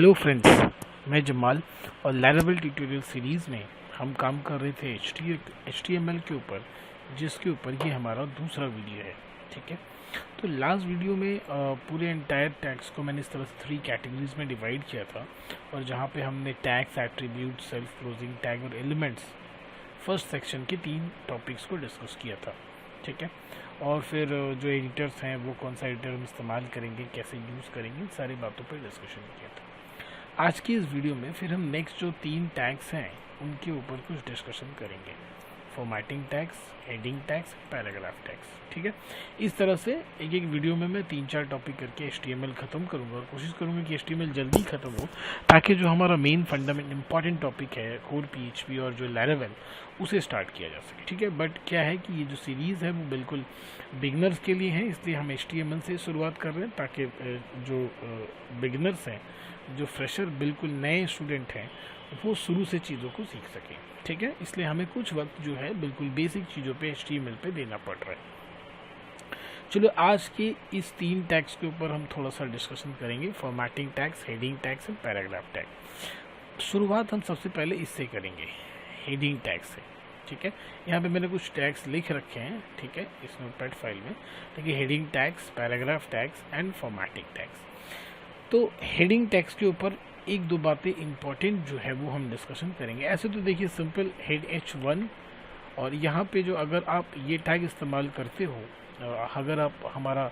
Hello friends, मैं जमाल और लैरावेल tutorial series में हम काम कर रहे थे HTML के ऊपर, जिसके ऊपर ये हमारा दूसरा वीडियो है। ठीक है, तो लास्ट वीडियो में पूरे एंटायर टैग्स को मैंने इस तरह से 3 कैटेगरीज में डिवाइड किया था, और जहाँ पे हमने tags, attribute, self closing tag और एलिमेंट्स फर्स्ट सेक्शन के 3 टॉपिक्स को डिस्कस किया था। ठीक है, और फिर जो एडिटर्स हैं वो कौन सा एडिटर हम इस्तेमाल करेंगे, कैसे यूज़ करेंगे, इन सारी बातों पर डिस्कशन किया था। आज की इस वीडियो में फिर हम नेक्स्ट जो 3 टैग्स हैं उनके ऊपर कुछ डिस्कशन करेंगे। Formatting tags, heading tags, paragraph tags. ठीक है, इस तरह से एक एक वीडियो में मैं 3-4 टॉपिक करके HTML ख़त्म करूंगा, और कोशिश करूंगा कि HTML जल्दी ख़त्म हो, ताकि जो हमारा मेन फंडामेंट इंपॉर्टेंट टॉपिक है कोर PHP और जो लैरावेल, उसे स्टार्ट किया जा सके। ठीक है, बट क्या है कि ये जो सीरीज़ है वो बिल्कुल बिगनर्स के लिए है, इसलिए हम HTML से शुरुआत कर रहे हैं, ताकि जो बिगनर्स हैं, जो फ्रेशर बिल्कुल नए स्टूडेंट हैं, वो शुरू से चीज़ों को सीख सकें। ठीक है, इसलिए हमें कुछ वक्त जो है बिल्कुल बेसिक चीज़ों पे HTML पे देना पड़ रहा है। चलो, आज के इस 3 टैग्स के ऊपर हम थोड़ा सा डिस्कशन करेंगे। Formatting tags, heading tags and paragraph tag. शुरुआत हम सबसे पहले इससे करेंगे, हेडिंग टैग से। ठीक है, यहाँ पे मैंने कुछ टैग्स लिख रखे हैं। ठीक है, इस नोटपैड फाइल में देखिए, heading tags, paragraph tags and formatting tags. तो हेडिंग टैग्स के ऊपर 1-2 बातें इंपॉर्टेंट जो है वो हम डिस्कशन करेंगे। ऐसे तो देखिए, सिंपल हेड H1, और यहाँ पे जो अगर आप ये टैग इस्तेमाल करते हो, अगर आप हमारा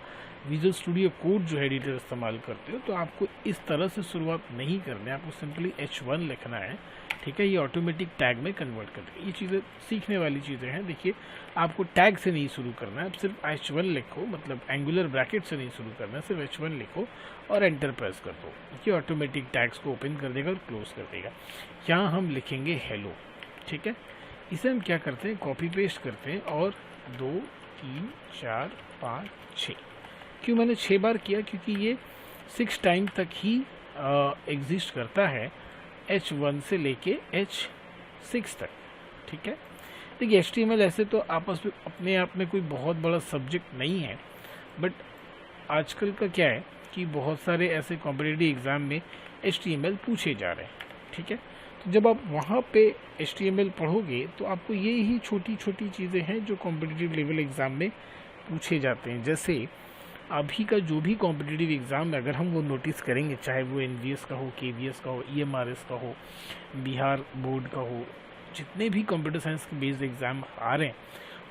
विजुअल स्टूडियो कोड जो एडिटर इस्तेमाल करते हो, तो आपको इस तरह से शुरुआत नहीं करनी है, आपको सिंपली H1 लिखना है। ठीक है, ये ऑटोमेटिक टैग में कन्वर्ट कर देगा। ये चीज़ें सीखने वाली चीज़ें हैं। देखिए, आपको टैग से नहीं शुरू करना है, आप सिर्फ H1 लिखो, मतलब एंगुलर ब्रैकेट से नहीं शुरू करना है, सिर्फ H1 लिखो और एंटर प्रेस कर दो। ये ऑटोमेटिक टैग्स को ओपन कर देगा और क्लोज कर देगा। यहाँ हम लिखेंगे हेलो। ठीक है, इसे हम क्या करते हैं, कॉपी पेस्ट करते हैं, और 2, 3, 4, 5, 6। क्यों मैंने 6 बार किया, क्योंकि ये 6 टाइम तक ही एग्जिस्ट करता है, H1 से लेके H6 तक। ठीक है, देखिए, HTML ऐसे तो आपस में अपने आप में कोई बहुत बड़ा सब्जेक्ट नहीं है, बट आजकल का क्या है कि बहुत सारे ऐसे कॉम्पिटिटिव एग्ज़ाम में HTML पूछे जा रहे हैं। ठीक है, तो जब आप वहाँ पे HTML पढ़ोगे तो आपको ये ही छोटी छोटी चीज़ें हैं जो कॉम्पिटिटिव लेवल एग्ज़ाम में पूछे जाते हैं। जैसे अभी का जो भी कॉम्पिटिटिव एग्ज़ाम है, अगर हम वो नोटिस करेंगे, चाहे वो NVS का हो, KVS का हो, EMRS का हो, बिहार बोर्ड का हो, जितने भी कंप्यूटर साइंस के बेस्ड एग्ज़ाम आ रहे हैं,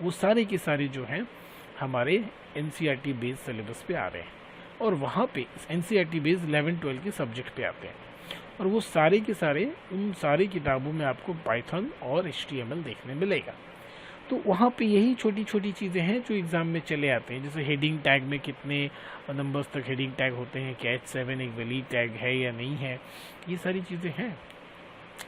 वो सारे के सारे जो हैं हमारे NCERT बेस्ड सिलेबस पे आ रहे हैं, और वहाँ पे NCERT बेस्ड 11-12 के सब्जेक्ट पे आते हैं, और वो सारे के सारे, उन सारी किताबों में आपको पाइथन और HTML देखने मिलेगा। तो वहाँ पे यही छोटी छोटी चीज़ें हैं जो एग्ज़ाम में चले आते हैं। जैसे हेडिंग टैग में कितने नंबर्स तक हेडिंग टैग होते हैं, क्या H7 एक वैलिड टैग है या नहीं है, ये सारी चीज़ें हैं।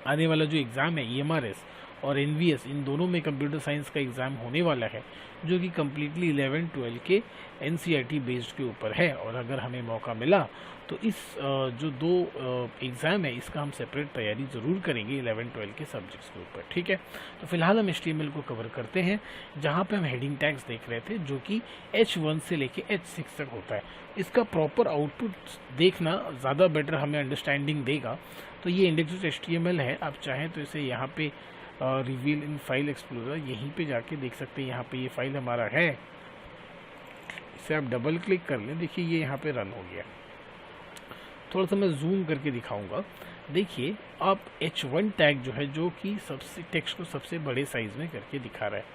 आने वाला जो एग्ज़ाम है EMRS और NVS, इन दोनों में कंप्यूटर साइंस का एग्ज़ाम होने वाला है, जो कि कम्प्लीटली 11-12 के NCERT बेस्ड के ऊपर है। और अगर हमें मौका मिला तो इस जो 2 एग्ज़ाम है, इसका हम सेपरेट तैयारी ज़रूर करेंगे 11-12 के सब्जेक्ट्स के ऊपर। ठीक है, तो फिलहाल हम HTML को कवर करते हैं, जहाँ पे हम हेडिंग टैग्स देख रहे थे, जो कि H1 से लेके H6 तक होता है। इसका प्रॉपर आउटपुट देखना ज़्यादा बेटर हमें अंडरस्टैंडिंग देगा। तो ये index.html है, आप चाहें तो इसे यहाँ पे रिवील इन फाइल एक्सप्लोरर, यहीं पे जाके देख सकते हैं। यहाँ पे ये फाइल हमारा है, इसे आप डबल क्लिक कर लें, देखिए ये यहाँ पे रन हो गया। थोड़ा सा मैं जूम करके दिखाऊंगा। देखिए, आप H1 टैग जो है, जो कि सबसे टेक्स्ट को सबसे बड़े साइज में करके दिखा रहा है।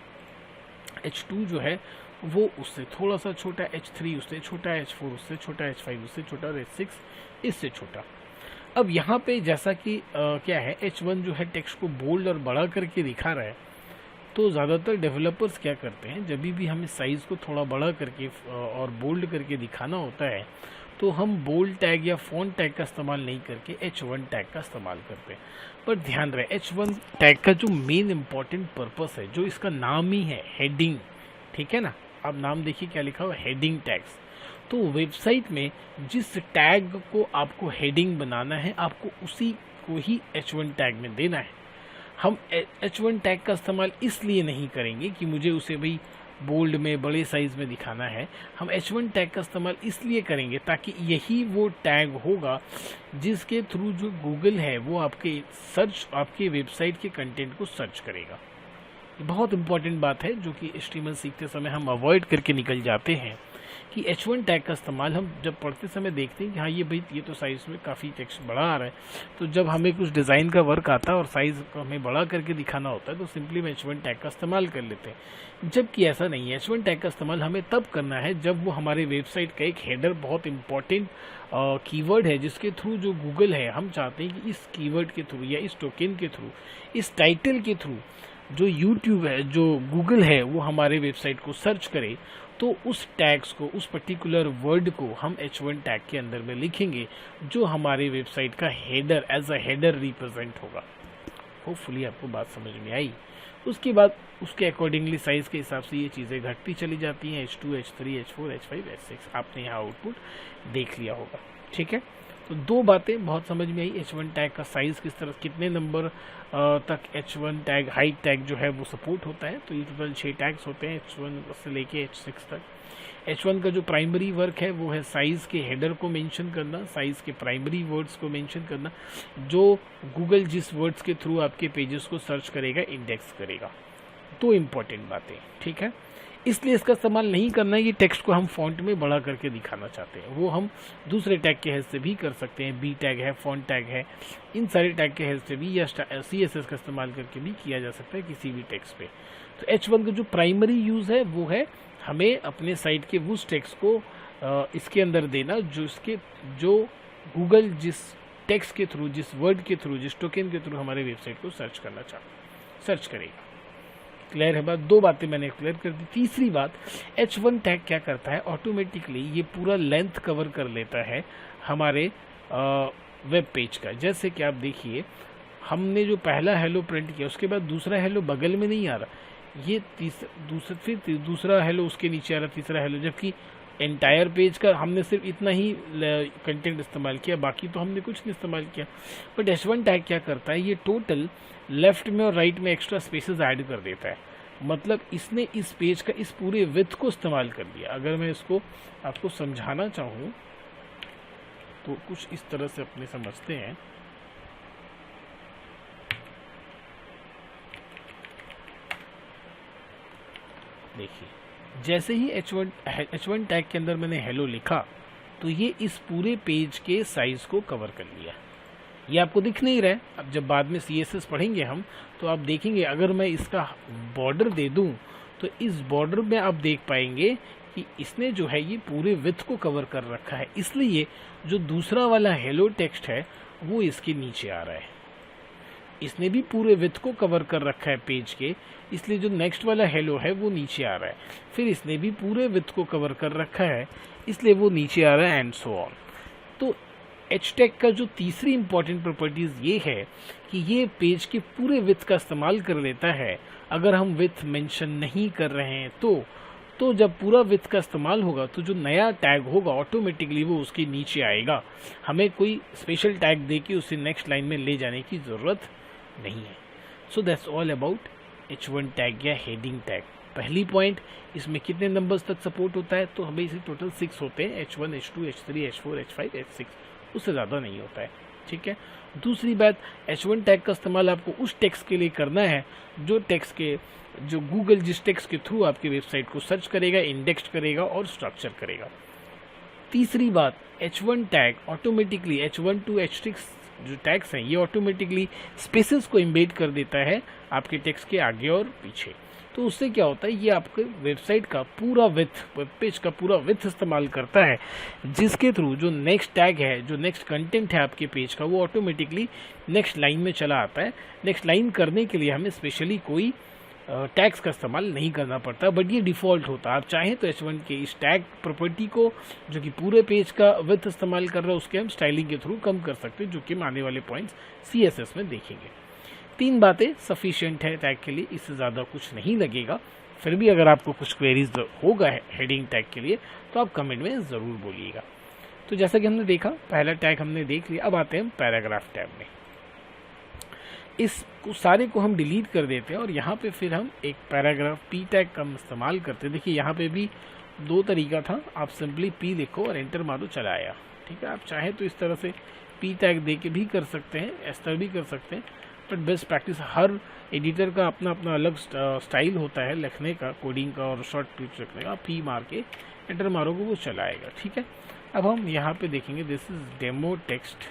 H2 जो है वो उससे थोड़ा सा छोटा, H3 उससे छोटा, H4 उससे छोटा, H5 उससे छोटा, और H6 इससे छोटा। अब यहाँ पे जैसा कि क्या है, H1 जो है टेक्स्ट को बोल्ड और बड़ा करके दिखा रहा है, तो ज़्यादातर डेवलपर्स क्या करते हैं, जब भी हमें साइज़ को थोड़ा बड़ा करके और बोल्ड करके दिखाना होता है, तो हम बोल्ड टैग या फ़ॉन्ट टैग का इस्तेमाल नहीं करके H1 टैग का इस्तेमाल करते हैं। पर ध्यान रहे, H1 टैग का जो मेन इम्पॉर्टेंट पर्पस है, जो इसका नाम ही है हेडिंग, ठीक है ना, आप नाम देखिए क्या लिखा हुआ, हेडिंग टैग्स। तो वेबसाइट में जिस टैग को आपको हेडिंग बनाना है, आपको उसी को ही H1 टैग में देना है। हम H1 टैग का इस्तेमाल इसलिए नहीं करेंगे कि मुझे उसे भाई बोल्ड में, बड़े साइज में दिखाना है, हम H1 टैग का इस्तेमाल इसलिए करेंगे ताकि यही वो टैग होगा जिसके थ्रू जो गूगल है वो आपके वेबसाइट के कंटेंट को सर्च करेगा। ये बहुत इंपॉर्टेंट बात है जो कि HTML सीखते समय हम अवॉइड करके निकल जाते हैं कि H1 टैग का इस्तेमाल हम जब पढ़ते समय देखते हैं कि हाँ ये तो साइज़ में काफ़ी टेक्स्ट बड़ा आ रहा है, तो जब हमें कुछ डिज़ाइन का वर्क आता है और साइज़ को हमें बड़ा करके दिखाना होता है तो सिंपली हम H1 टैग का इस्तेमाल कर लेते हैं, जबकि ऐसा नहीं है। H1 टैग का इस्तेमाल हमें तब करना है जब वो हमारे वेबसाइट का एक हेडर, बहुत इंपॉर्टेंट कीवर्ड है जिसके थ्रू जो गूगल है, हम चाहते हैं कि इस कीवर्ड के थ्रू या इस टोकन के थ्रू, इस टाइटल के थ्रू जो यूट्यूब है, जो गूगल है, वो हमारे वेबसाइट को सर्च करे, तो उस टैग्स को, उस पर्टिकुलर वर्ड को हम H1 टैग के अंदर में लिखेंगे जो हमारे वेबसाइट का header, as a header represent होगा। होपफुली आपको बात समझ में आई। उसके बाद उसके अकॉर्डिंगली साइज़ के हिसाब से ये चीज़ें घटती चली जाती हैं, H2, H3, H4, H5, H6। आपने यहाँ आउटपुट देख लिया होगा, ठीक है। तो दो बातें बहुत समझ में आई। H1 टैग का साइज़ किस तरह, कितने नंबर तक H1 टैग, हाइट टैग जो है वो सपोर्ट होता है। तो ये टोटल 6 टैग्स होते हैं H1 से लेके H6 तक। H1 का जो प्राइमरी वर्क है वो है साइज़ के हेडर को मेंशन करना, साइज़ के प्राइमरी वर्ड्स को मेंशन करना, जो गूगल जिस वर्ड्स के थ्रू आपके पेजेस को सर्च करेगा, इंडेक्स करेगा। दो इम्पॉर्टेंट बातें, ठीक है। इसलिए इसका इस्तेमाल नहीं करना है कि टेक्स्ट को हम फॉन्ट में बड़ा करके दिखाना चाहते हैं, वो हम दूसरे टैग के हेल्प से भी कर सकते हैं। बी टैग है, फॉन्ट टैग है, इन सारे टैग के हेल्प से भी, या CSS का इस्तेमाल करके भी किया जा सकता है किसी भी टेक्स्ट पे। तो H1 का जो प्राइमरी यूज़ है वो है हमें अपने साइट के उस टेक्स्ट को इसके अंदर देना जो गूगल जिस टेक्स्ट के थ्रू, जिस वर्ड के थ्रू, जिस टोकन के थ्रू हमारे वेबसाइट को सर्च करेगा। क्लियर है बात? दो बातें मैंने क्लियर कर दी। तीसरी बात, H1 टैग क्या करता है, ऑटोमेटिकली ये पूरा लेंथ कवर कर लेता है हमारे वेब पेज का। जैसे कि आप देखिए, हमने जो पहला हेलो प्रिंट किया, उसके बाद दूसरा हेलो बगल में नहीं आ रहा, ये दूसरा हेलो उसके नीचे आ रहा, तीसरा हेलो, जबकि एंटायर पेज का हमने सिर्फ इतना ही कंटेंट इस्तेमाल किया, बाकी तो हमने कुछ नहीं इस्तेमाल किया। बट H1 टैग क्या करता है, ये टोटल लेफ्ट में और राइट में एक्स्ट्रा स्पेसेस ऐड कर देता है। मतलब इसने इस पेज का इस पूरे विड्थ को इस्तेमाल कर दिया। अगर मैं इसको आपको समझाना चाहूँ तो कुछ इस तरह से अपने समझते हैं। देखिए, जैसे ही H1 टैग के अंदर मैंने हेलो लिखा तो ये इस पूरे पेज के साइज को कवर कर लिया। ये आपको दिख नहीं रहा है। अब जब बाद में CSS पढ़ेंगे हम तो आप देखेंगे, अगर मैं इसका बॉर्डर दे दूं तो इस बॉर्डर में आप देख पाएंगे कि इसने जो है ये पूरे विड्थ को कवर कर रखा है। इसलिए जो दूसरा वाला हेलो टेक्स्ट है वो इसके नीचे आ रहा है। इसने भी पूरे विड्थ को कवर कर रखा है पेज के, इसलिए जो नेक्स्ट वाला हेलो है वो नीचे आ रहा है। फिर इसने भी पूरे विड्थ को कवर कर रखा है, इसलिए वो नीचे आ रहा है, एंड सो ऑन। तो H टैग का जो तीसरी इंपॉर्टेंट प्रॉपर्टीज़ ये है कि ये पेज के पूरे विड्थ का इस्तेमाल कर लेता है। अगर हम विड्थ मेंशन नहीं कर रहे हैं तो जब पूरा विड्थ का इस्तेमाल होगा तो जो नया टैग होगा ऑटोमेटिकली वो उसके नीचे आएगा। हमें कोई स्पेशल टैग दे के उसे नेक्स्ट लाइन में ले जाने की ज़रूरत नहीं है। So that's all about H1 tag या हेडिंग टैग। पहली पॉइंट, इसमें कितने नंबर्स तक सपोर्ट होता है, तो हमें इसे टोटल 6 होते हैं, H1, H2, H3, H4, H5, H6, उससे ज़्यादा नहीं होता है, ठीक है। दूसरी बात, H1 टैग का इस्तेमाल आपको उस टेक्स्ट के लिए करना है जो गूगल जिस टेक्स्ट के थ्रू आपकी वेबसाइट को सर्च करेगा, इंडेक्स करेगा और स्ट्रक्चर करेगा। तीसरी बात, H1 tag automatically H1 to H6 जो टैग्स हैं ये ऑटोमेटिकली स्पेसेस को इम्बेड कर देता है आपके टेक्स्ट के आगे और पीछे। तो उससे क्या होता है, ये आपके वेबसाइट का पूरा विड्थ, वेब पेज का पूरा विड्थ इस्तेमाल करता है, जिसके थ्रू जो नेक्स्ट टैग है, जो नेक्स्ट कंटेंट है आपके पेज का, वो ऑटोमेटिकली नेक्स्ट लाइन में चला आता है। नेक्स्ट लाइन करने के लिए हमें स्पेशली कोई टैग्स का इस्तेमाल नहीं करना पड़ता, बट ये डिफ़ॉल्ट होता है। आप चाहें तो H1 के इस टैग प्रॉपर्टी को, जो कि पूरे पेज का विड्थ इस्तेमाल कर रहा है, उसके हम स्टाइलिंग के थ्रू कम कर सकते हैं, जो कि हम आने वाले पॉइंट्स CSS में देखेंगे। 3 बातें सफिशिएंट है टैग के लिए, इससे ज़्यादा कुछ नहीं लगेगा। फिर भी अगर आपको कुछ क्वेरीज होगा हेडिंग टैग के लिए तो आप कमेंट में ज़रूर बोलिएगा। तो जैसा कि हमने देखा, पहला टैग हमने देख लिया। अब आते हैं पैराग्राफ टैग में। उस सारे को हम डिलीट कर देते हैं और यहाँ पे फिर हम एक पैराग्राफ पी टैग का इस्तेमाल करते हैं। देखिए यहाँ पे भी दो तरीका था, आप सिंपली पी लिखो और एंटर मारो, चला आया। ठीक है, आप चाहे तो इस तरह से पी टैग दे के भी कर सकते हैं, इस तरह भी कर सकते हैं, but best practice, her editor का अपना अपना अलग स्टाइल होता है लिखने का, कोडिंग का और शॉर्ट क्लिप्स लिखने का। पी मार के एंटर मारोगे वो चलाएगा। ठीक है, अब हम यहाँ पे देखेंगे this is demo text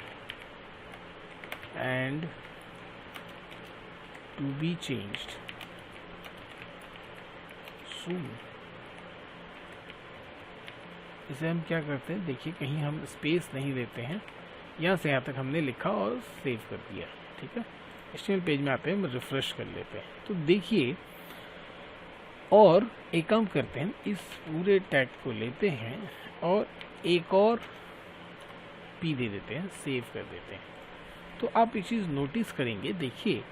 and to be changed soon. इसे हम क्या करते हैं, देखिए कहीं हम स्पेस नहीं लेते हैं, यहाँ से यहाँ तक हमने लिखा और सेव कर दिया। ठीक है, HTML पेज में आते हैं, हम रिफ्रेश कर लेते हैं तो देखिए, और एक काम करते हैं, इस पूरे टैग को लेते हैं और एक और पी दे देते हैं, सेव कर देते हैं। तो आप एक चीज़ नोटिस करेंगे, देखिए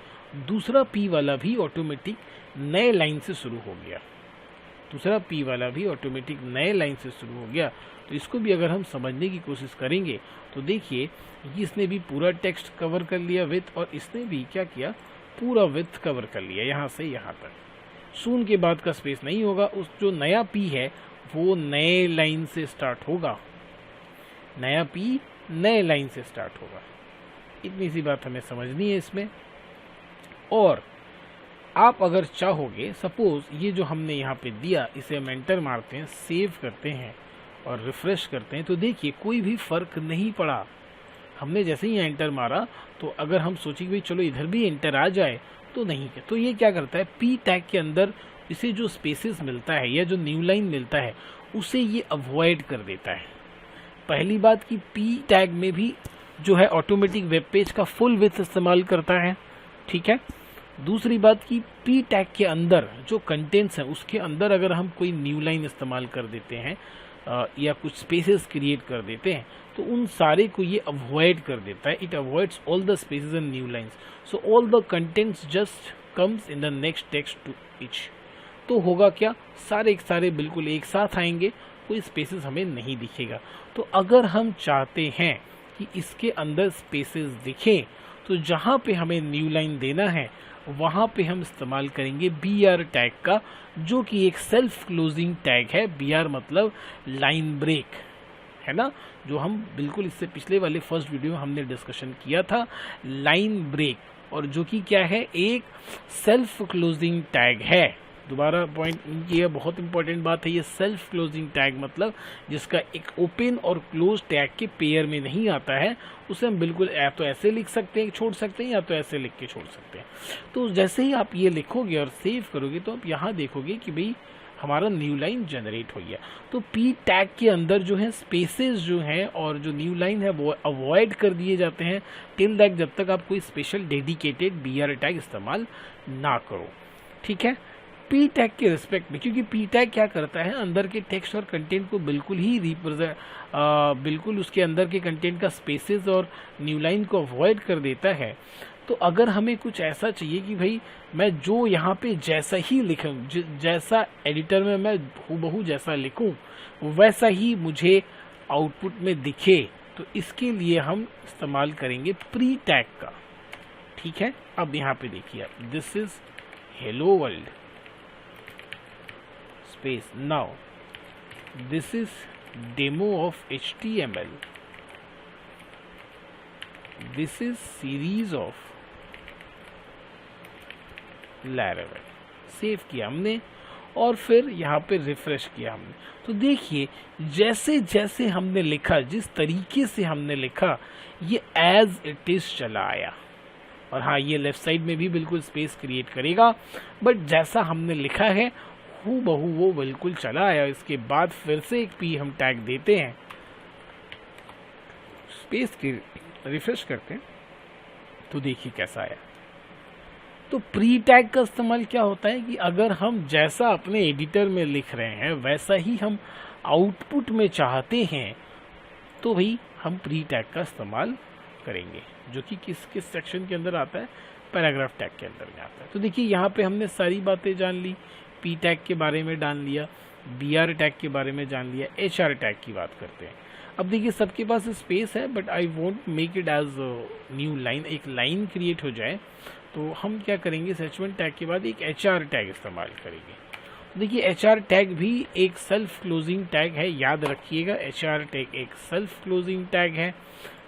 दूसरा पी वाला भी ऑटोमेटिक नए लाइन से शुरू हो गया, दूसरा पी वाला भी ऑटोमेटिक नए लाइन से शुरू हो गया। तो इसको भी अगर हम समझने की कोशिश करेंगे तो देखिए इसने भी पूरा टेक्स्ट कवर कर लिया विथ, और इसने भी क्या किया, पूरा विथ कवर कर लिया यहाँ से यहाँ तक। सून के बाद का स्पेस नहीं होगा, उस जो नया पी है वो नए लाइन से स्टार्ट होगा, नया पी नए लाइन से स्टार्ट होगा। इतनी सी बात हमें समझनी है इसमें। और आप अगर चाहोगे, सपोज ये जो हमने यहाँ पे दिया, इसे हम एंटर मारते हैं, सेव करते हैं और रिफ्रेश करते हैं, तो देखिए कोई भी फर्क नहीं पड़ा। हमने जैसे ही एंटर मारा तो अगर हम सोचें कि चलो इधर भी एंटर आ जाए तो नहीं है। तो ये क्या करता है, पी टैग के अंदर इसे जो स्पेसेस मिलता है या जो न्यू लाइन मिलता है उसे ये अवॉइड कर देता है। पहली बात कि पी टैग में भी जो है ऑटोमेटिक वेब पेज का फुल विड्थ इस्तेमाल करता है। ठीक है, दूसरी बात कि पी टैग के अंदर जो कंटेंट्स हैं उसके अंदर अगर हम कोई न्यू लाइन इस्तेमाल कर देते हैं या कुछ स्पेसेस क्रिएट कर देते हैं तो उन सारे को ये अवॉइड कर देता है। It avoids all the spaces and new lines, so all the contents just comes in the next text to each. तो होगा क्या, सारे बिल्कुल एक साथ आएंगे, कोई स्पेसेस हमें नहीं दिखेगा। तो अगर हम चाहते हैं कि इसके अंदर स्पेसेस दिखें तो जहाँ पे हमें न्यू लाइन देना है वहाँ पे हम इस्तेमाल करेंगे BR टैग का, जो कि एक सेल्फ क्लोजिंग टैग है। BR मतलब लाइन ब्रेक, है ना, जो हम बिल्कुल इससे पिछले वाले फर्स्ट वीडियो में हमने डिस्कशन किया था, लाइन ब्रेक, और जो कि क्या है, एक सेल्फ क्लोजिंग टैग है। दोबारा पॉइंट ये बहुत इंपॉर्टेंट बात है, ये सेल्फ क्लोजिंग टैग मतलब जिसका एक ओपन और क्लोज टैग के पेयर में नहीं आता है, उसे हम बिल्कुल या तो ऐसे लिख सकते हैं, छोड़ सकते हैं, या तो ऐसे लिख के छोड़ सकते हैं। तो जैसे ही आप ये लिखोगे और सेव करोगे तो आप यहाँ देखोगे कि भाई हमारा न्यू लाइन जनरेट हो गया। तो पी टैग के अंदर जो है स्पेसेस जो हैं और जो न्यू लाइन है वो अवॉइड कर दिए जाते हैं टिल दैट, जब तक आप कोई स्पेशल डेडिकेटेड BR टैग इस्तेमाल ना करो। ठीक है, पी टैग के रिस्पेक्ट में, क्योंकि पी टैग क्या करता है, अंदर के टेक्स्ट और कंटेंट को बिल्कुल ही बिल्कुल उसके अंदर के कंटेंट का स्पेसेस और न्यू लाइन को अवॉइड कर देता है। तो अगर हमें कुछ ऐसा चाहिए कि भाई मैं जो यहाँ पे जैसा ही लिखूँ, जैसा एडिटर में मैं हूबहू जैसा लिखूँ वैसा ही मुझे आउटपुट में दिखे, तो इसके लिए हम इस्तेमाल करेंगे प्री टैग का। ठीक है, अब यहाँ पे देखिए आप, this is hello world space, now this is demo of HTML, this is series of Laravel। Save किया हमने और फिर यहाँ पे रिफ्रेश किया हमने, तो देखिए जैसे जैसे हमने लिखा, जिस तरीके से हमने लिखा, ये एज इट इज चला आया। और हाँ, ये लेफ्ट साइड में भी बिल्कुल स्पेस क्रिएट करेगा, बट जैसा हमने लिखा है हूबहू वो बिल्कुल चला आया। इसके बाद फिर से एक पी हम टैग देते हैं, स्पेस के रिफ्रेश करते हैं, तो देखिए कैसा आया। तो प्री टैग का इस्तेमाल क्या होता है कि अगर हम जैसा अपने एडिटर में लिख रहे हैं वैसा ही हम आउटपुट में चाहते हैं तो भाई हम प्री टैग का इस्तेमाल करेंगे, जो कि किस किस सेक्शन के अंदर आता है, पैराग्राफ टैग के अंदर में आता है। तो देखिए यहाँ पे हमने सारी बातें जान ली, पी टैग के बारे में जान लिया, BR टैग के बारे में जान लिया, HR टैग की बात करते हैं। अब देखिए सबके पास स्पेस है, but I won't make it as new line, एक लाइन क्रिएट हो जाए तो हम क्या करेंगे, इस h1 टैग के बाद एक HR टैग इस्तेमाल करेंगे। देखिए HR टैग भी एक सेल्फ क्लोजिंग टैग है, याद रखिएगा HR टैग एक सेल्फ क्लोजिंग टैग है।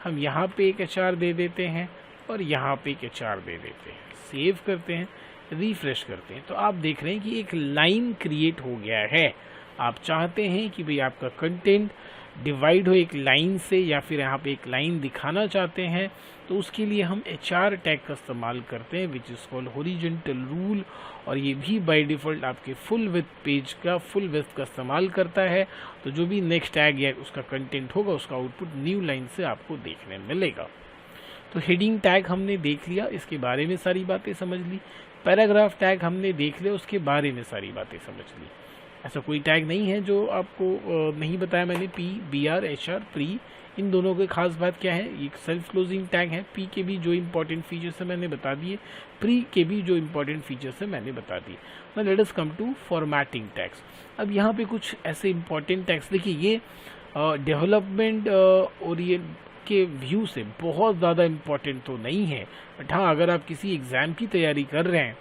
हम यहाँ पे एक HR दे देते हैं और यहाँ पे एक HR दे देते हैं, सेव करते हैं, रिफ्रेश करते हैं, तो आप देख रहे हैं कि एक लाइन क्रिएट हो गया है। आप चाहते हैं कि भाई आपका कंटेंट डिवाइड हो एक लाइन से, या फिर यहाँ पे एक लाइन दिखाना चाहते हैं, तो उसके लिए हम HR टैग का इस्तेमाल करते हैं, which is called horizontal rule. और ये भी बाय डिफ़ॉल्ट आपके फुल विड्थ पेज का फुल विड्थ का इस्तेमाल करता है। तो जो भी नेक्स्ट टैग या उसका कंटेंट होगा उसका आउटपुट न्यू लाइन से आपको देखने मिलेगा। तो हेडिंग टैग हमने देख लिया, इसके बारे में सारी बातें समझ ली। पैराग्राफ टैग हमने देख लिया, उसके बारे में सारी बातें समझ ली। ऐसा कोई टैग नहीं है जो आपको नहीं बताया मैंने। P, BR, HR, प्री, इन दोनों की खास बात क्या है, ये सेल्फ क्लोजिंग टैग है। P के भी जो इंपॉर्टेंट फीचर्स है मैंने बता दिए, प्री के भी जो इंपॉर्टेंट फीचर्स है मैंने बता दिए। Now let us come to formatting tags. अब यहाँ पे कुछ ऐसे इंपॉर्टेंट टैग्स देखिए, ये डेवलपमेंट ओरिएंट के व्यू से बहुत ज़्यादा इम्पॉर्टेंट तो नहीं है, बट हाँ अगर आप किसी एग्ज़ाम की तैयारी कर रहे हैं,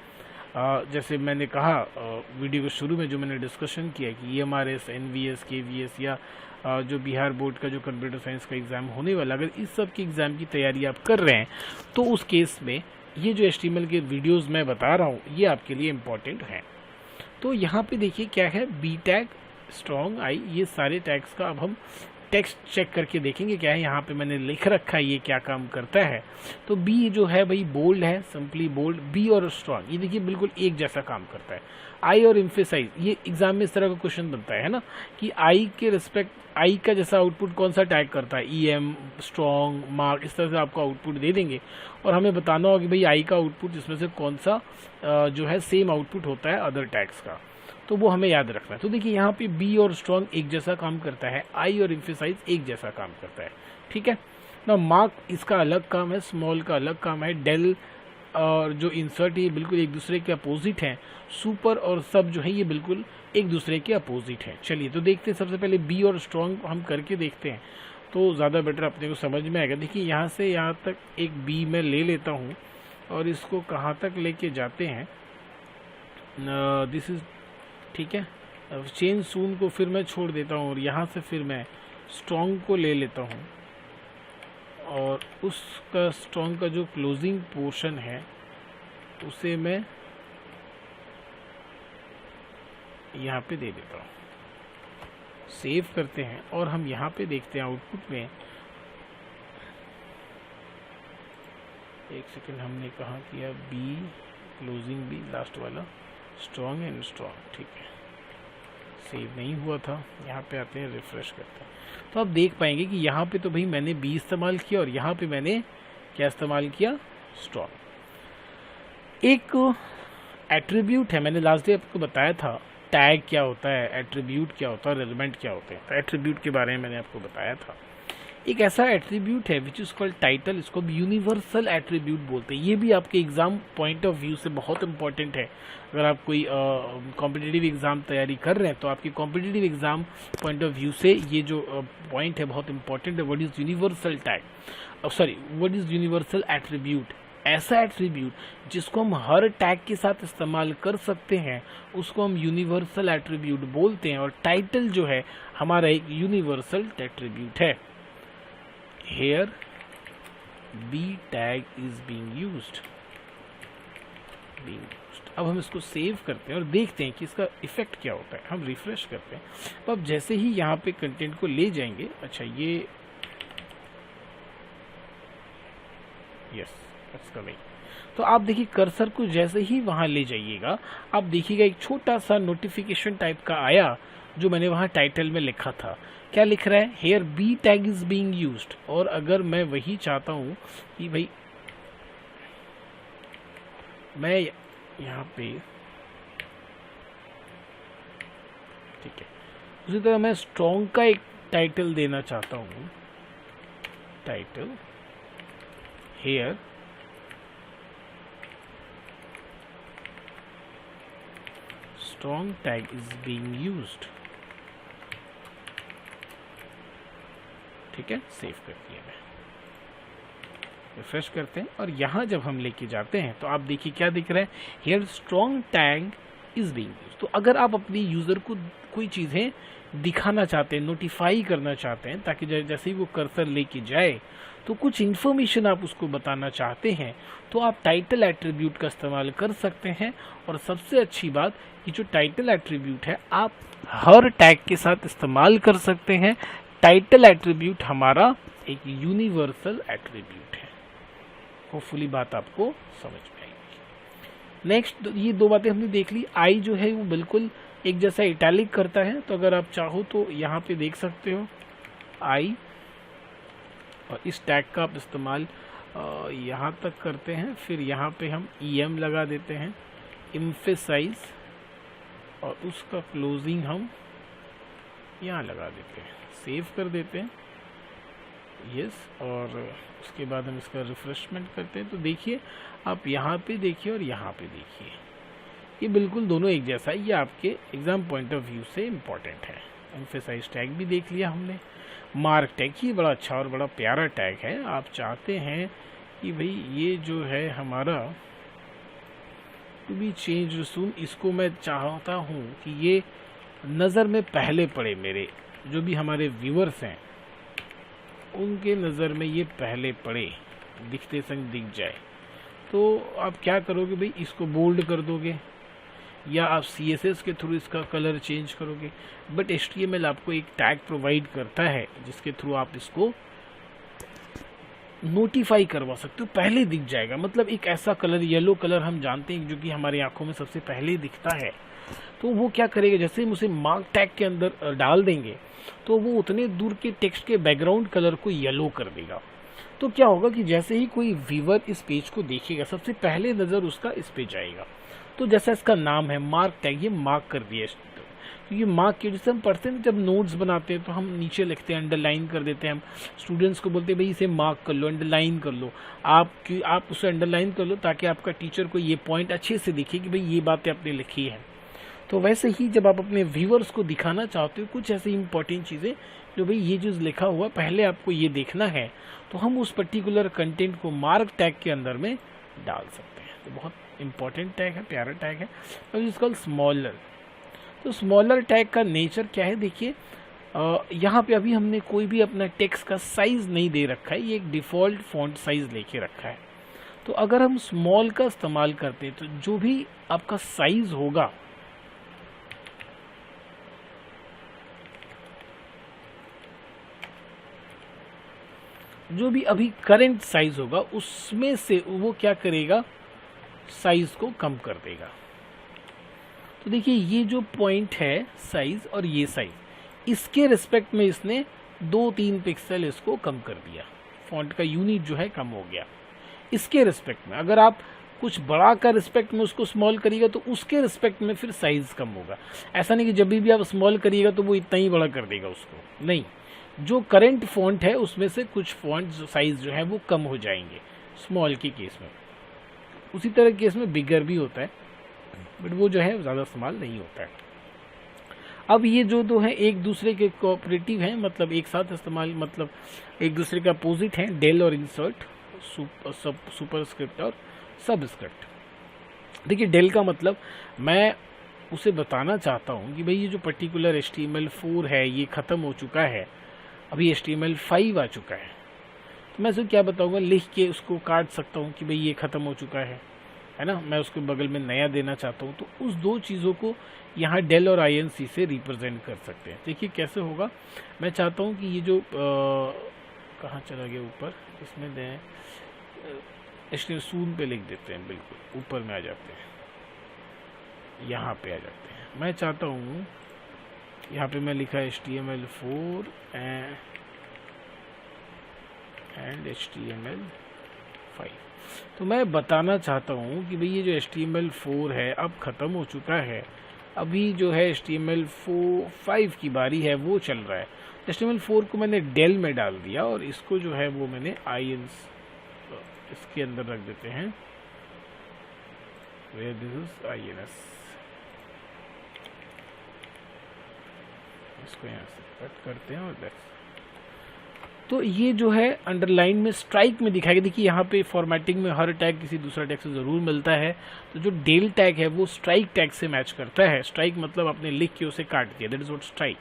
जैसे मैंने कहा वीडियो के शुरू में जो मैंने डिस्कशन किया कि EMRS, NVS, KVS या जो बिहार बोर्ड का जो कंप्यूटर साइंस का एग्ज़ाम होने वाला, अगर इस सब की एग्ज़ाम की तैयारी आप कर रहे हैं तो उस केस में ये जो HTML के वीडियोस मैं बता रहा हूँ ये आपके लिए इम्पॉर्टेंट हैं। तो यहाँ पे देखिए क्या है, B टैग, स्ट्रॉन्ग आई, ये सारे टैग्स का अब हम टेक्स्ट चेक करके देखेंगे क्या है। यहाँ पे मैंने लिख रखा है ये क्या काम करता है। तो B जो है भाई बोल्ड है, सिंपली बोल्ड। B और स्ट्रॉन्ग ये देखिए बिल्कुल एक जैसा काम करता है। I और एम्फेसाइज, ये एग्जाम में इस तरह का क्वेश्चन बनता है ना कि I के रिस्पेक्ट, I का जैसा आउटपुट कौन सा टैग करता है, EM, स्ट्रॉन्ग, मार्क, इस तरह से आपको आउटपुट दे देंगे और हमें बताना होगा कि भाई I का आउटपुट इसमें से कौन सा जो है सेम आउटपुट होता है अदर टैग्स का, तो वो हमें याद रखना है। तो देखिए यहाँ पे B और स्ट्रॉन्ग एक जैसा काम करता है, I और एम्फेसाइज एक जैसा काम करता है, ठीक है ना। मार्क इसका अलग काम है, स्मॉल का अलग काम है, डेल और जो इंसर्ट ये बिल्कुल एक दूसरे के अपोजिट हैं, सुपर और सब जो है ये बिल्कुल एक दूसरे के अपोजिट हैं। चलिए तो देखते हैं, सबसे पहले B और स्ट्रॉन्ग हम करके देखते हैं तो ज़्यादा बेटर अपने को समझ में आएगा। देखिए यहाँ से यहाँ तक एक B मैं ले लेता हूँ और इसको कहाँ तक लेके जाते हैं, दिस इज़ ठीक है। अब चेंज सून को फिर मैं छोड़ देता हूँ और यहाँ से फिर मैं स्ट्रॉन्ग को ले लेता हूँ और उसका स्ट्रॉन्ग का जो क्लोजिंग पोर्शन है उसे मैं यहाँ पे दे देता हूँ। सेव करते हैं और हम यहाँ पे देखते हैं आउटपुट में, एक सेकंड हमने कहाँ किया, B क्लोजिंग B लास्ट वाला, स्ट्रॉन्ग एंड स्ट्रॉन्ग, ठीक है सेव नहीं हुआ था। यहाँ पे आते हैं, रिफ्रेश करते हैं, तो आप देख पाएंगे कि यहाँ पे तो भाई मैंने B इस्तेमाल किया और यहाँ पे मैंने क्या इस्तेमाल किया, स्ट्रॉन्ग। एक एट्रीब्यूट है, मैंने लास्ट डे आपको बताया था टैग क्या होता है, एट्रीब्यूट क्या होता है, रेलेवेंट क्या होते हैं। तो एट्रीब्यूट के बारे में मैंने आपको बताया था। एक ऐसा एट्रीब्यूट है विच इज़ कॉल्ड टाइटल, इसको भी यूनिवर्सल एट्रीब्यूट बोलते हैं। ये भी आपके एग्जाम पॉइंट ऑफ व्यू से बहुत इंपॉर्टेंट है। अगर आप कोई कॉम्पिटिटिव एग्ज़ाम तैयारी कर रहे हैं तो आपकी competitive exam point of view से ये जो पॉइंट है बहुत इंपॉर्टेंट है। What is universal tag, what is universal attribute, ऐसा एट्रीब्यूट जिसको हम हर टैग के साथ इस्तेमाल कर सकते हैं उसको हम यूनिवर्सल एट्रीब्यूट बोलते हैं। और टाइटल जो है हमारा एक यूनिवर्सल एट्रीब्यूट है। Here B tag is being used। अब हम इसको सेव करते हैं और देखते हैं कि इसका इफेक्ट क्या होता है। हम रिफ्रेश करते हैं, तो अब जैसे ही यहाँ पे कंटेंट को ले जाएंगे, अच्छा ये यस दैट्स कमिंग, तो आप देखिए कर्सर को जैसे ही वहाँ ले जाइएगा आप देखिएगा एक छोटा सा नोटिफिकेशन टाइप का आया जो मैंने वहाँ टाइटल में लिखा था। क्या लिख रहा है, here B tag is being used. और अगर मैं वही चाहता हूँ कि भाई मैं यहाँ पे, ठीक है, उसी तरह मैं स्ट्रॉन्ग का एक टाइटल देना चाहता हूँ, title here strong tag is being used, ठीक है, सेव कर दिया मैं। रिफ्रेश करते हैं और यहाँ जब हम लेके जाते हैं तो आप देखिए क्या दिख रहा है, here strong tag is being used. तो अगर आप अपनी यूज़र को कोई चीज़ें दिखाना चाहते हैं, नोटिफाई करना चाहते हैं, ताकि जैसे ही वो कर्सर लेके जाए तो कुछ इन्फॉर्मेशन आप उसको बताना चाहते हैं, तो आप टाइटल एट्रीब्यूट का इस्तेमाल कर सकते हैं। और सबसे अच्छी बात कि जो टाइटल एट्रीब्यूट है आप हर टैग के साथ इस्तेमाल कर सकते हैं। टाइटल एट्रीब्यूट हमारा एक यूनिवर्सल एट्रीब्यूट है। होपफुली बात आपको समझ में आएगी। नेक्स्ट, ये दो बातें हमने देख ली। आई जो है वो बिल्कुल एक जैसा इटैलिक करता है, तो अगर आप चाहो तो यहाँ पे देख सकते हो आई, और इस टैग का आप इस्तेमाल यहाँ तक करते हैं। फिर यहाँ पे हम EM लगा देते हैं, एम्फेसाइज, और उसका क्लोजिंग हम यहाँ लगा देते हैं, सेव कर देते हैं, यस। और उसके बाद हम इसका रिफ्रेशमेंट करते हैं। तो देखिए आप यहाँ पे देखिए और यहाँ पे देखिए, ये बिल्कुल दोनों एक जैसा है। ये आपके एग्जाम पॉइंट ऑफ व्यू से इम्पॉर्टेंट है। एम्फेसाइज टैग भी देख लिया हमने। मार्क टैग, ये बड़ा अच्छा और बड़ा प्यारा टैग है। आप चाहते हैं कि भाई ये जो है हमारा टू बी चेंज सून, इसको मैं चाहता हूँ कि ये नज़र में पहले पड़े, मेरे जो भी हमारे व्यूअर्स हैं उनके नज़र में ये पहले पड़े, दिखते संग दिख जाए। तो आप क्या करोगे भाई, इसको बोल्ड कर दोगे या आप CSS के थ्रू इसका कलर चेंज करोगे। बट HTML आपको एक टैग प्रोवाइड करता है जिसके थ्रू आप इसको नोटिफाई करवा सकते हो, पहले दिख जाएगा। मतलब एक ऐसा कलर, येलो कलर हम जानते हैं जो कि हमारी आंखों में सबसे पहले दिखता है। तो वो क्या करेगा, जैसे हम उसे मार्क टैग के अंदर डाल देंगे तो वो उतने दूर के टेक्स्ट के बैकग्राउंड कलर को येलो कर देगा। तो क्या होगा कि जैसे ही कोई व्यूअर इस पेज को देखेगा, सबसे पहले नज़र उसका इस पे जाएगा। तो जैसा इसका नाम है मार्क टैग, ये मार्क कर दिया। तो ये मार्क की, जैसे हम पढ़ते हैं जब नोट्स बनाते हैं तो हम नीचे लिखते हैं, अंडरलाइन कर देते हैं। हम स्टूडेंट्स को बोलते हैं भाई इसे मार्क कर लो, अंडरलाइन कर लो। आप उसे अंडरलाइन कर लो ताकि आपका टीचर को ये पॉइंट अच्छे से दिखे कि भाई ये बातें आपने लिखी है। तो वैसे ही जब आप अपने व्यूअर्स को दिखाना चाहते हो कुछ ऐसी इंपॉर्टेंट चीज़ें, जो भाई ये चीज़ लिखा हुआ पहले आपको ये देखना है, तो हम उस पर्टिकुलर कंटेंट को मार्क टैग के अंदर में डाल सकते हैं। तो बहुत इंपॉर्टेंट टैग है, प्यारा टैग है। और इसका स्मॉलर, तो स्मॉलर टैग का नेचर क्या है, देखिए यहाँ पे अभी हमने कोई भी अपना टेक्स्ट का साइज नहीं दे रखा है, ये एक डिफ़ॉल्ट फॉन्ट साइज लेके रखा है। तो अगर हम स्मॉल का इस्तेमाल करते हैं तो जो भी आपका साइज होगा, जो भी अभी करंट साइज होगा उसमें से वो क्या करेगा, साइज को कम कर देगा। तो देखिए ये जो पॉइंट है साइज और ये साइज, इसके रिस्पेक्ट में इसने 2-3 पिक्सल इसको कम कर दिया, फॉन्ट का यूनिट जो है कम हो गया इसके रिस्पेक्ट में। अगर आप कुछ बड़ा का रिस्पेक्ट में उसको स्मॉल करिएगा तो उसके रिस्पेक्ट में फिर साइज कम होगा। ऐसा नहीं कि जब भी आप स्मॉल करिएगा तो वो इतना ही बड़ा कर देगा उसको, नहीं। जो करंट फॉन्ट है उसमें से कुछ फॉन्ट साइज जो है वो कम हो जाएंगे स्मॉल के केस में। उसी तरह केस में बिगर भी होता है, बट वो जो है ज़्यादा इस्तेमाल नहीं होता है। अब ये जो दो हैं एक दूसरे के कोऑपरेटिव हैं, मतलब एक साथ इस्तेमाल, मतलब एक दूसरे का अपोजिट हैं, डेल और इंसर्ट, सुपरस्क्रिप्ट और सबस्क्रिप्ट। देखिए डेल का मतलब मैं उसे बताना चाहता हूँ कि भाई ये जो पर्टिकुलर HTML4 है ये ख़त्म हो चुका है, अभी HTML5 आ चुका है। तो मैं उसे क्या बताऊँगा, लिख के उसको काट सकता हूँ कि भाई ये ख़त्म हो चुका है ना। मैं उसके बगल में नया देना चाहता हूँ, तो उस दो चीज़ों को यहाँ डेल और INC से रिप्रेजेंट कर सकते हैं। देखिए कैसे होगा, मैं चाहता हूँ कि ये जो कहाँ चला गया ऊपर, इसमें दें HTML सून पे लिख देते हैं, बिल्कुल ऊपर में आ जाते हैं, यहाँ पे आ जाते हैं। मैं चाहता हूँ यहाँ पे मैं लिखा HTML4 एंड HTML5। तो मैं बताना चाहता हूँ कि भाई ये जो HTML4 है अब ख़त्म हो चुका है, अभी जो है HTML5 की बारी है, वो चल रहा है। HTML4 को मैंने डेल में डाल दिया और इसको जो है वो मैंने इसके अंदर रख देते हैं, where this is INS। इसको यहाँ से कट करते हैं और बस तो ये जो है अंडरलाइन में स्ट्राइक में दिखाएगा। देखिए यहाँ पे फॉर्मेटिंग में हर टैग किसी दूसरा टैग से ज़रूर मिलता है, तो जो डेल टैग है वो स्ट्राइक टैग से मैच करता है। स्ट्राइक मतलब आपने लिख के उसे काट दिया, दैट इज व्हाट स्ट्राइक।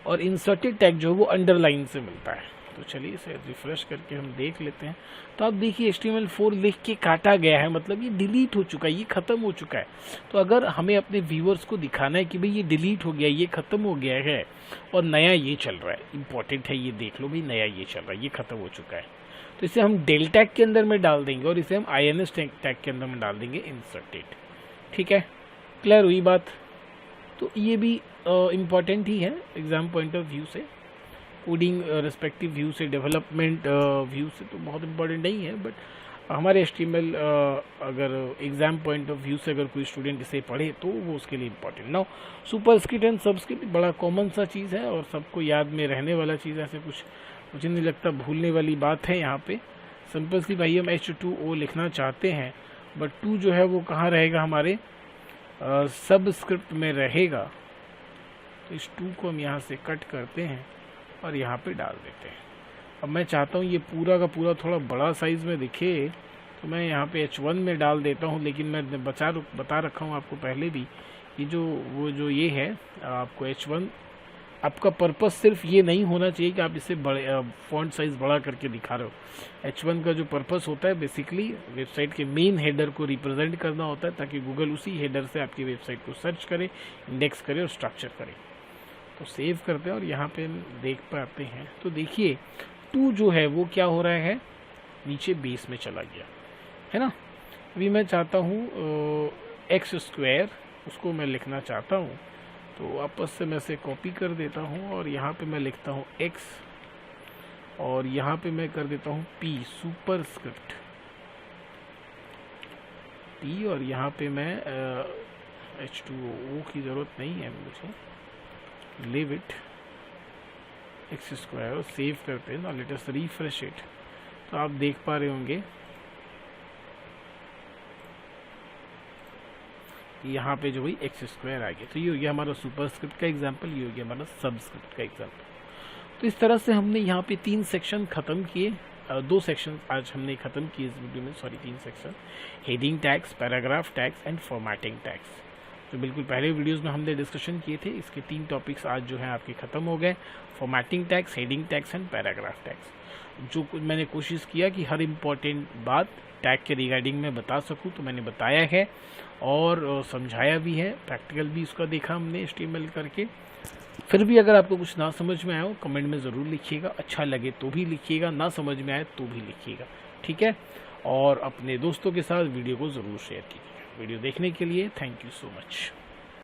और इंसर्टेड टैग जो है वो अंडरलाइन से मिलता है। तो चलिए इसे रिफ्रेश करके हम देख लेते हैं। तो आप देखिए HTML4 लिख के काटा गया है, मतलब ये डिलीट हो चुका है, ये ख़त्म हो चुका है। तो अगर हमें अपने व्यूअर्स को दिखाना है कि भाई ये डिलीट हो गया, ये ख़त्म हो गया है और नया ये चल रहा है, इंपॉर्टेंट है, ये देख लो भाई नया ये चल रहा है, ये ख़त्म हो चुका है, तो इसे हम डेल टैग के अंदर में डाल देंगे और इसे हम INS टैग के अंदर में डाल देंगे इंसर्टेड। ठीक है, क्लियर हुई बात। तो ये भी इम्पॉर्टेंट ही है एग्ज़ाम पॉइंट ऑफ व्यू से, कोडिंग रिस्पेक्टिव व्यू से, डेवलपमेंट व्यू से तो बहुत इंपॉर्टेंट नहीं है, बट हमारे HTML अगर एग्ज़ाम पॉइंट ऑफ व्यू से अगर कोई स्टूडेंट इसे पढ़े तो वो उसके लिए important. Now superscript and subscript बड़ा कॉमन सा चीज़ है और सबको याद में रहने वाला चीज़ है, ऐसे कुछ मुझे नहीं लगता भूलने वाली बात है यहाँ पे। सिंपल सी भाई हम H2O लिखना चाहते हैं, बट 2 जो है वो कहाँ रहेगा, हमारे सबस्क्रिप्ट में रहेगा। तो इस 2 को हम यहाँ से कट करते हैं और यहाँ पे डाल देते हैं। अब मैं चाहता हूँ ये पूरा का पूरा थोड़ा बड़ा साइज़ में दिखे, तो मैं यहाँ पे H1 में डाल देता हूँ, लेकिन मैं बता रखा हूँ आपको पहले भी, ये जो ये है आपको H1, आपका पर्पस सिर्फ ये नहीं होना चाहिए कि आप इसे बड़े फॉन्ट साइज़ बड़ा करके दिखा रहे हो। H1 का जो पर्पस होता है बेसिकली वेबसाइट के मेन हेडर को रिप्रेजेंट करना होता है, ताकि गूगल उसी हेडर से आपकी वेबसाइट को सर्च करे, इंडेक्स करे और स्ट्रक्चर करे। तो सेव करते हैं और यहाँ पे देख पाते हैं, तो देखिए 2 जो है वो क्या हो रहा है, नीचे बेस में चला गया है ना। अभी मैं चाहता हूँ x², उसको मैं लिखना चाहता हूँ, तो आपस से मैं इसे कॉपी कर देता हूँ और यहाँ पे मैं लिखता हूँ x और यहाँ पे मैं कर देता हूँ p सुपरस्क्रिप्ट p, और यहाँ पे मैं H2O की ज़रूरत नहीं है मुझे, लीव इट x² और सेव करते हैं ना, लेट अस रिफ्रेश इट। तो आप देख पा रहे होंगे यहाँ पे जो भाई x² आ गया। तो ये हो गया हमारा सुपरस्क्रिप्ट का एग्जांपल, ये हो गया हमारा सबस्क्रिप्ट का एग्जांपल। तो इस तरह से हमने यहाँ पे 3 सेक्शन ख़त्म किए, 2 सेक्शन आज हमने ख़त्म किए इस वीडियो में, sorry 3 section, heading tags, paragraph tags and formatting tags. जो बिल्कुल पहले वीडियोस में हमने डिस्कशन किए थे, इसके 3 टॉपिक्स आज जो हैं आपके ख़त्म हो गए, formatting tags, heading tags and paragraph tags. जो मैंने कोशिश किया कि हर इम्पॉर्टेंट बात टैग के रिगार्डिंग में बता सकूं, तो मैंने बताया है और समझाया भी है, प्रैक्टिकल भी उसका देखा हमने HTML करके। फिर भी अगर आपको कुछ ना समझ में आया हो कमेंट में ज़रूर लिखिएगा, अच्छा लगे तो भी लिखिएगा, ना समझ में आए तो भी लिखिएगा, ठीक है। और अपने दोस्तों के साथ वीडियो को ज़रूर शेयर कीजिएगा। वीडियो देखने के लिए थैंक यू सो मच।